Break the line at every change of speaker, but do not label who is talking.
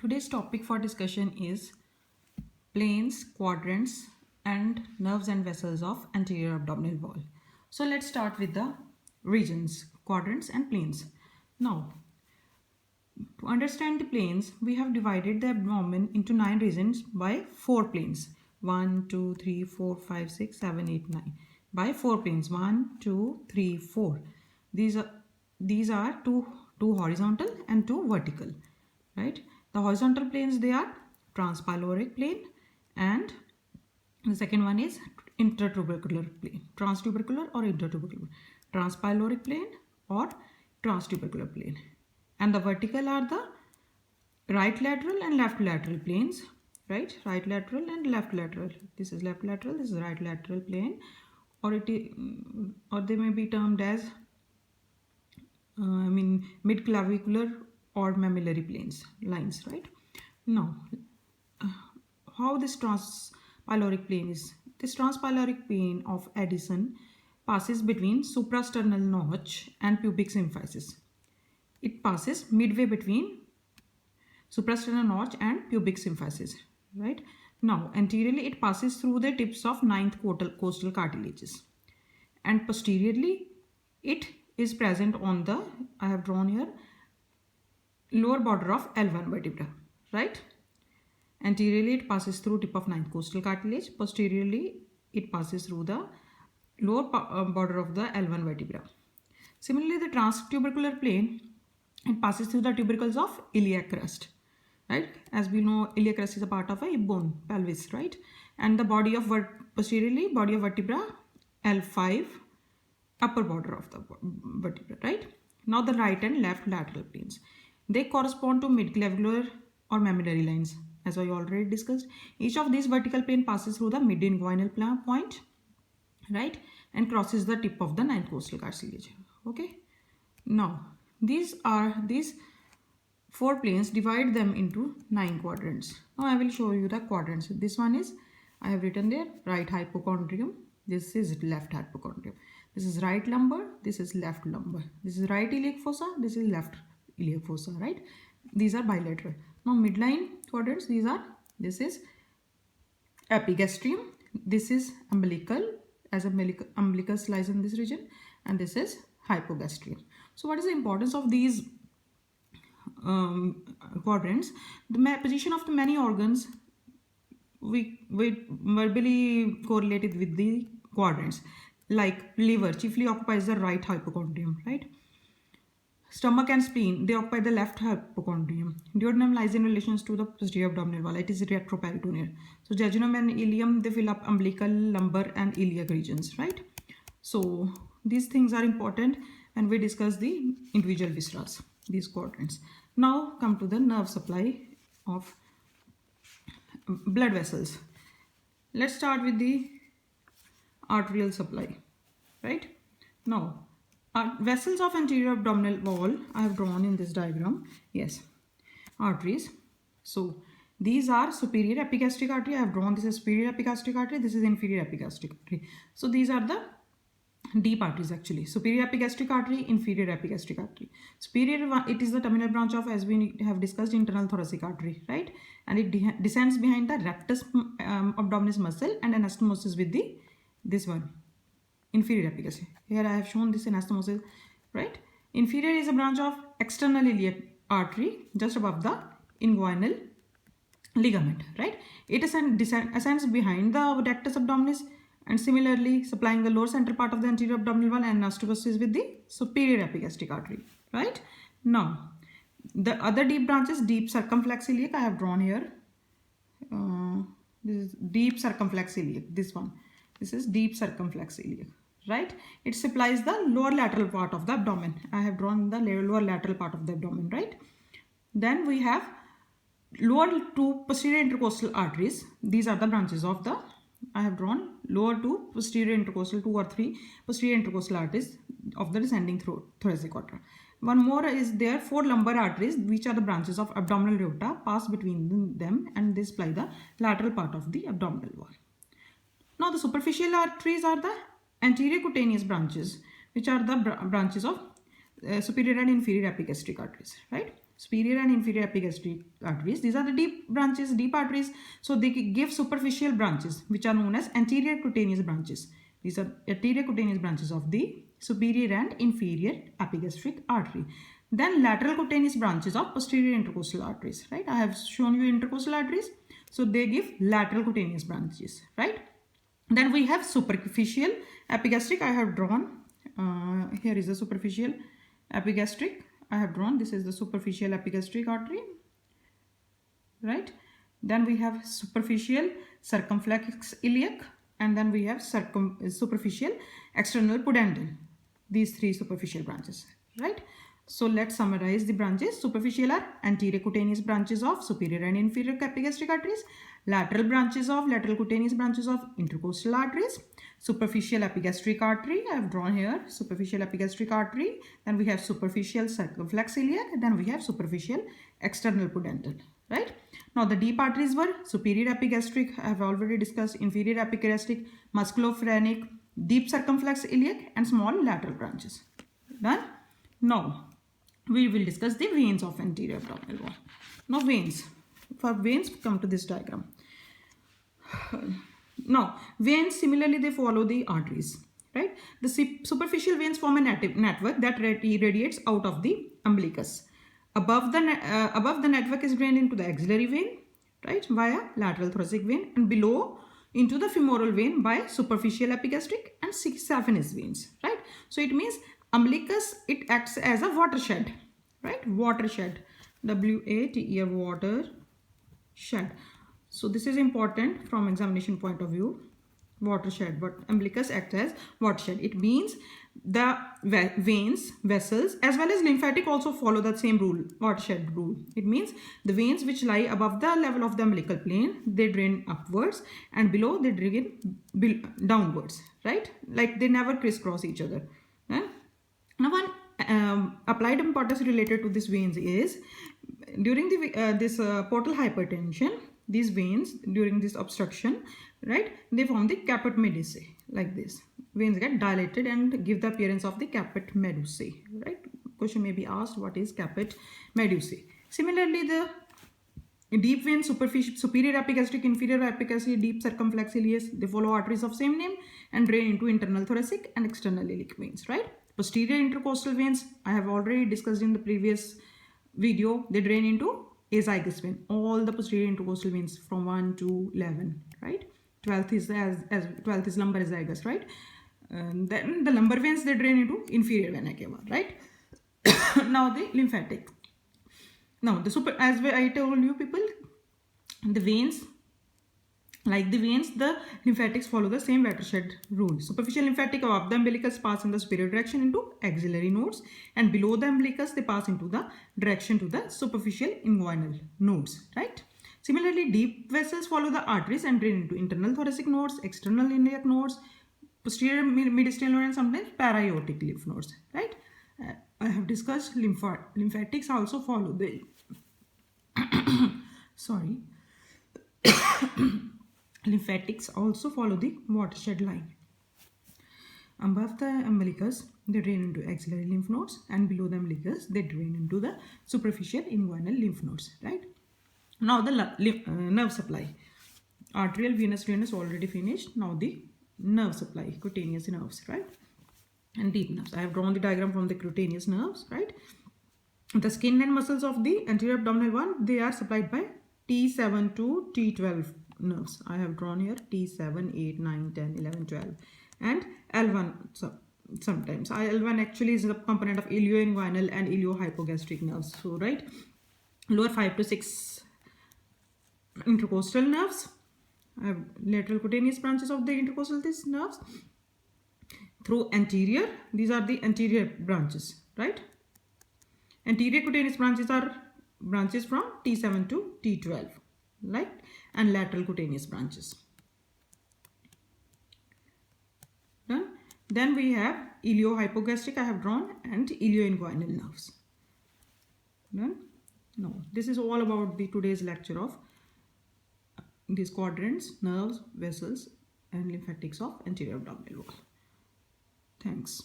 Today's topic for discussion is planes, quadrants, and nerves and vessels of anterior abdominal wall. So let's start with the regions, quadrants and planes. Now, to understand the planes, we have divided the abdomen into 9 regions by 4 planes. 1, 2, 3, 4, 5, 6, 7, 8, 9. By 4 planes. 1, 2, 3, 4. These are two horizontal and 2 vertical. Right? The horizontal planes, they are transpyloric plane, and the second one is intertubercular plane, transtubercular or intertubercular, transpyloric plane or transtubercular plane. And the vertical are the right lateral and left lateral planes, right? Right lateral and left lateral. This is left lateral, this is right lateral plane, or or they may be termed as mid clavicular or mammillary planes lines, right? Now, how this transpyloric plane is? This transpyloric plane of Addison passes between suprasternal notch and pubic symphysis. It passes midway between suprasternal notch and pubic symphysis, right? Now, anteriorly it passes through the tips of 9th costal cartilages, and posteriorly it is present on the, I have drawn here, lower border of L1 vertebra, right? Anteriorly it passes through tip of 9th costal cartilage, posteriorly it passes through the lower border of the L1 vertebra. Similarly, the transtubercular plane, it passes through the tubercles of iliac crest, right? As we know, iliac crest is a part of a hip bone, pelvis, right? And the body of posteriorly, body of vertebra L5, upper border of the vertebra, right? Now the right and left lateral planes, they correspond to midclavicular or mammillary lines, as I already discussed. Each of these vertical plane passes through the midinguinal point, right, and crosses the tip of the 9th costal cartilage. Okay. Now these 4 planes, divide them into 9 quadrants. Now I will show you the quadrants. This one is, I have written there, right hypochondrium. This is left hypochondrium. This is right lumbar. This is left lumbar. This is right iliac fossa. This is left iliac fossa, right? These are bilateral. Now midline quadrants, this is epigastrium. This is umbilical, as umbilicus lies in this region, and this is hypogastrium. So what is the importance of these quadrants? The position of the many organs we verbally correlated with the quadrants. Like liver chiefly occupies the right hypochondrium, right? Stomach and spleen, they occupy the left hypochondrium. Duodenum lies in relation to the posterior abdominal wall. It is retroperitoneal. So jejunum and ileum, they fill up umbilical, lumbar and iliac regions, right? So these things are important, and we discuss the individual viscerals, these quadrants. Now come to the nerve supply of blood vessels. Let's start with the arterial supply, right? Now, vessels of anterior abdominal wall, I have drawn in this diagram. Yes, arteries. So these are superior epigastric artery. I have drawn this as superior epigastric artery. This is inferior epigastric artery. So these are the deep arteries actually. Superior epigastric artery, inferior epigastric artery. Superior one, it is the terminal branch of, as we have discussed, internal thoracic artery, right? And it descends behind the rectus abdominis muscle and anastomosis with the this one, inferior epigastric. Here I have shown this anastomosis, right? Inferior is a branch of external iliac artery just above the inguinal ligament, right? It ascends behind the rectus abdominis and similarly supplying the lower central part of the anterior abdominal wall and anastomosis with the superior epigastric artery, right? Now, the other deep branches, deep circumflex iliac, I have drawn here. This is deep circumflex iliac, this one. This is deep circumflex iliac, right? It supplies the lower lateral part of the abdomen. I have drawn the lower lateral part of the abdomen, right? Then we have lower 2 posterior intercostal arteries. These are the branches of the, I have drawn lower 2 posterior intercostal, 2 or 3 posterior intercostal arteries of the descending thoracic aorta. One more is there, 4 lumbar arteries, which are the branches of abdominal aorta, pass between them and they supply the lateral part of the abdominal wall. Now the superficial arteries are the anterior cutaneous branches, which are the branches of superior and inferior epigastric arteries, right? superior and inferior epigastric arteries. These are the deep branches, deep arteries. So they give superficial branches, which are known as anterior cutaneous branches. These are anterior cutaneous branches of the superior and inferior epigastric artery. Then lateral cutaneous branches of posterior intercostal arteries, right? I have shown you intercostal arteries. So they give lateral cutaneous branches, right? Then we have superficial epigastric. I have drawn, here is the superficial epigastric. I have drawn, this is the superficial epigastric artery, right? Then we have superficial circumflex iliac, and then we have superficial external pudendal. These three superficial branches, right? So let's summarize the branches. Superficial are anterior cutaneous branches of superior and inferior epigastric arteries. Lateral branches of lateral cutaneous branches of intercostal arteries. Superficial epigastric artery, I have drawn here, superficial epigastric artery. Then we have superficial circumflex iliac. Then we have superficial external pudendal, right? Now the deep arteries were superior epigastric, I have already discussed, inferior epigastric, musculophrenic, deep circumflex iliac, and small lateral branches. Done? Now we will discuss the veins of anterior abdominal wall. Now veins. For veins, come to this diagram. Now veins, similarly they follow the arteries, right? The superficial veins form a network that radiates out of the umbilicus. Above the network is drained into the axillary vein, right, via lateral thoracic vein, and below into the femoral vein by superficial epigastric and saphenous veins, right? So it means umbilicus, it acts as a watershed, right? Watershed, W-A-T-E-R, watershed. So this is important from examination point of view. Watershed, but umbilicus acts as watershed. It means the veins, vessels, as well as lymphatic also follow that same rule, watershed rule. It means the veins which lie above the level of the umbilical plane, they drain upwards, and below they drain downwards, right? Like they never crisscross each other. Now one applied importance related to these veins is during the portal hypertension, these veins during this obstruction, right, they form the caput medusae like this. Veins get dilated and give the appearance of the caput medusae, right? Question may be asked, what is caput medusae? Similarly, the deep veins, superior epigastric, inferior epigastric, deep circumflex iliac, they follow arteries of same name and drain into internal thoracic and external iliac veins, right? Posterior intercostal veins, I have already discussed in the previous video, they drain into azygous vein. All the posterior intercostal veins from 1 to 11, right? 12th is 12th is lumbar azygous, right? Then the lumbar veins, they drain into inferior vena cava, right? Now the lymphatic. Now as I told you people, the veins, like the veins, the lymphatics follow the same watershed rule. Superficial lymphatic above the umbilicus pass in the superior direction into axillary nodes, and below the umbilicus they pass into the direction to the superficial inguinal nodes, right? Similarly, deep vessels follow the arteries and drain into internal thoracic nodes, external iliac nodes, posterior mediastinal node, and sometimes para-aortic lymph nodes, right? I have discussed lymphatics also follow the sorry lymphatics also follow the watershed line. Above the umbilicus, they drain into axillary lymph nodes, and below the umbilicus, they drain into the superficial inguinal lymph nodes, right? Now the nerve supply. Arterial, venous already finished. Now the nerve supply, cutaneous nerves, right? And deep nerves. I have drawn the diagram from the cutaneous nerves, right? The skin and muscles of the anterior abdominal wall, they are supplied by T7 to T12 nerves. I have drawn here T7, 8, 9, 10, 11, 12. And L1 sometimes. L1 actually is a component of ilioinguinal and iliohypogastric nerves. So, right, lower 5 to 6 intercostal nerves. I have lateral cutaneous branches of the intercostal nerves. Through anterior, these are the anterior branches, right? Anterior cutaneous branches are branches from T7 to T12, right? And lateral cutaneous branches. Done. Then we have iliohypogastric, I have drawn, and ilioinguinal nerves. Done. No, this is all about the today's lecture of these quadrants, nerves, vessels, and lymphatics of anterior abdominal wall. Thanks.